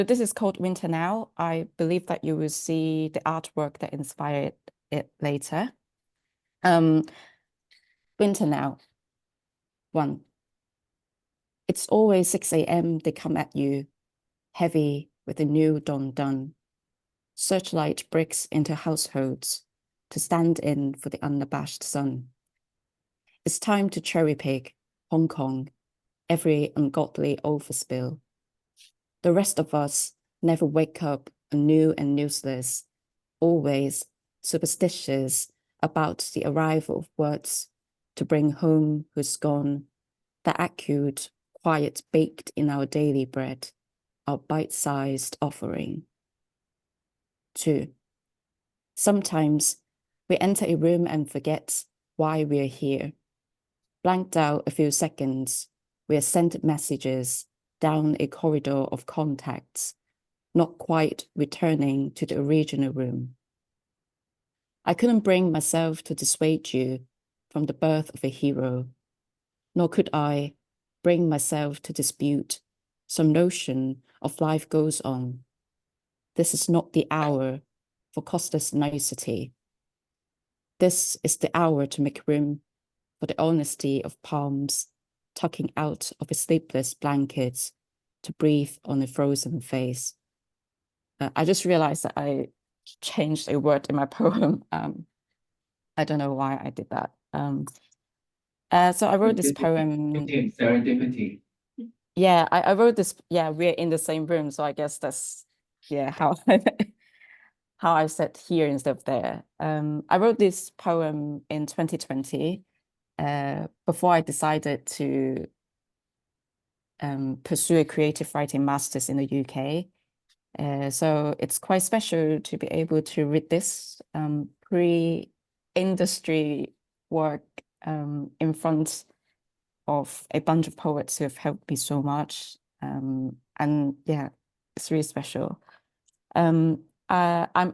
this is called Winter Now. I believe that you will see the artwork that inspired it later. Winter Now. 1. It's always 6 a.m. they come at you, heavy with the new dawn done. Searchlight breaks into households to stand in for the unabashed sun. It's time to cherry pick Hong Kong, every ungodly overspill. The rest of us never wake up anew and useless, always superstitious about the arrival of words to bring home who's gone, the acute, quiet baked in our daily bread, our bite-sized offering. 2. Sometimes we enter a room and forget why we're here. Blanked out a few seconds, we are sent messages down a corridor of contacts, not quite returning to the original room. I couldn't bring myself to dissuade you from the birth of a hero, nor could I bring myself to dispute some notion of life goes on. This is not the hour for costless nicety. This is the hour to make room for the honesty of palms tucking out of a sleepless blanket to breathe on a frozen face. I just realized that I changed a word in my poem. I don't know why I did that. So I wrote this poem. Serendipity. Yeah, I wrote this. Yeah, we're in the same room, so I guess that's how how I said here instead of there. I wrote this poem in 2020, before I decided to pursue a creative writing master's in the UK. So it's quite special to be able to read this pre-industry work in front of a bunch of poets who have helped me so much. And yeah, it's really special. I'm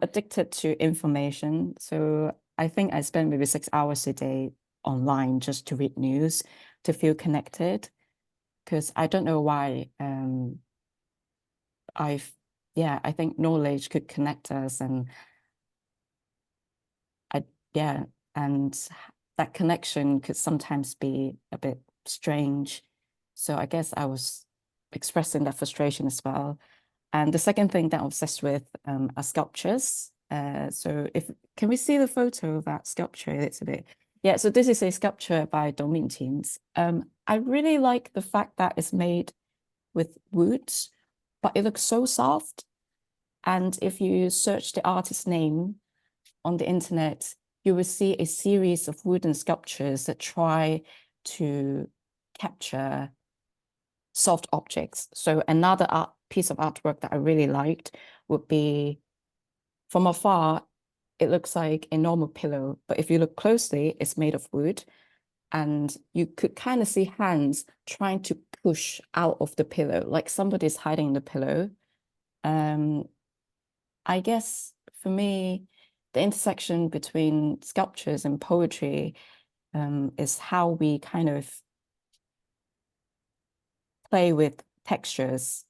addicted to information. So I think I spend maybe 6 hours a day online just to read news, to feel connected. Because I don't know why I think knowledge could connect us, and and that connection could sometimes be a bit strange. So I guess I was expressing that frustration as well. And the second thing that I'm obsessed with are sculptures. So can we see the photo of that sculpture a little bit? Yeah, so this is a sculpture by Tung Ming-Chin. I really like the fact that it's made with wood, but it looks so soft. And if you search the artist's name on the internet, you will see a series of wooden sculptures that try to capture soft objects. So another piece of artwork that I really liked would be, from afar, it looks like a normal pillow, but if you look closely, it's made of wood. And you could kind of see hands trying to push out of the pillow, like somebody's hiding the pillow. I guess for me, the intersection between sculptures and poetry is how we kind of play with textures.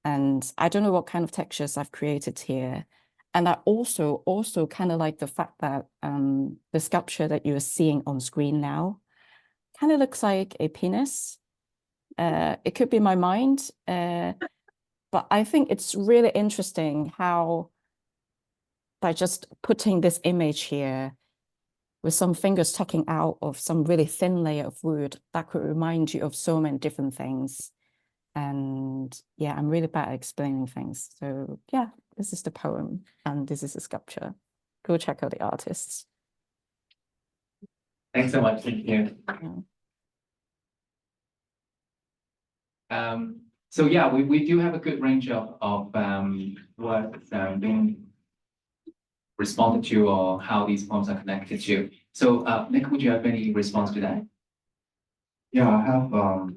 And I don't know what kind of textures I've created here. And I also kind of like the fact that the sculpture that you're seeing on screen now kind of looks like a penis. It could be my mind, but I think it's really interesting how by just putting this image here with some fingers tucking out of some really thin layer of wood, that could remind you of so many different things. And yeah, I'm really bad at explaining things. So yeah, this is the poem and this is the sculpture. Go check out the artists. Thanks so much. Thank you. So yeah, we do have a good range of what being responded to, or how these poems are connected to. So Nick, would you have any response to that? Yeah, I have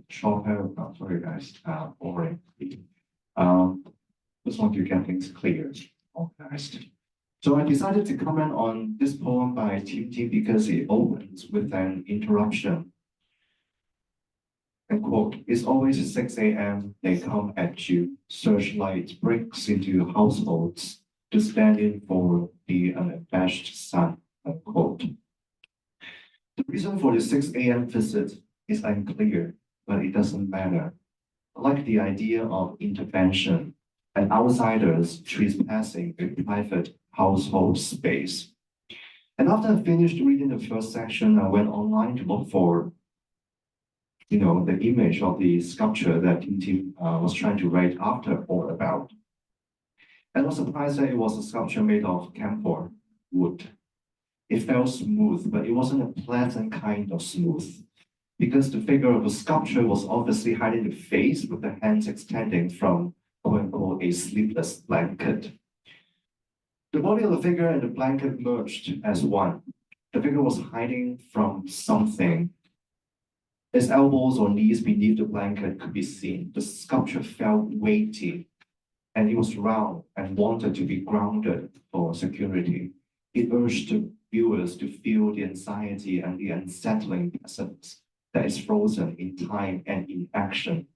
short paragraph for you guys. Already. Just want to get things clear, organized. So I decided to comment on this poem by Tim Tim because it opens with an interruption. And quote, it's always 6 a.m. They come at you, searchlight breaks into households to stand in for the unabashed sun, unquote. The reason for the 6 a.m. visit is unclear, but it doesn't matter. I like the idea of intervention and outsiders trespassing a private household space. And after I finished reading the first section, I went online to look for the image of the sculpture that Tim Tim was trying to write after all about. And I was surprised that it was a sculpture made of camphor wood. It felt smooth, but it wasn't a pleasant kind of smooth, because the figure of the sculpture was obviously hiding the face with the hands extending from, quote unquote, a sleepless blanket. The body of the figure and the blanket merged as one. The figure was hiding from something. His elbows or knees beneath the blanket could be seen. The sculpture felt weighty, and it was round and wanted to be grounded for security. It urged the viewers to feel the anxiety and the unsettling presence that is frozen in time and in action.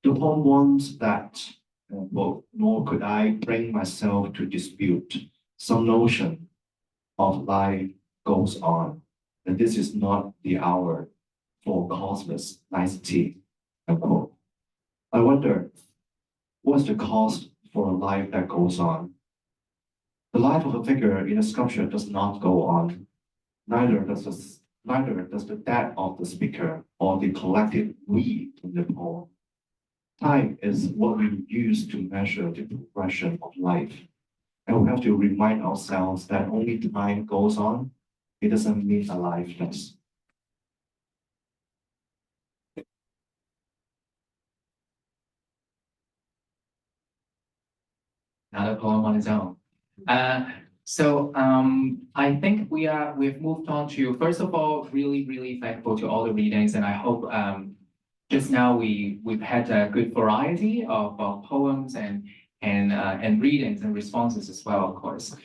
The poem wants that, quote, nor could I bring myself to dispute some notion of life goes on, and this is not the hour for causeless nicety, unquote. I wonder, what's the cost for a life that goes on? The life of a figure in a sculpture does not go on. Neither does the death of the speaker or the collective we in the poem. Time is what we use to measure the progression of life. And we have to remind ourselves that only time goes on. It doesn't mean aliveness. Another poem on its own. I think we've moved on to, first of all, really thankful to all the readings, and I hope just now we've had a good variety of poems and readings and responses as well, of course.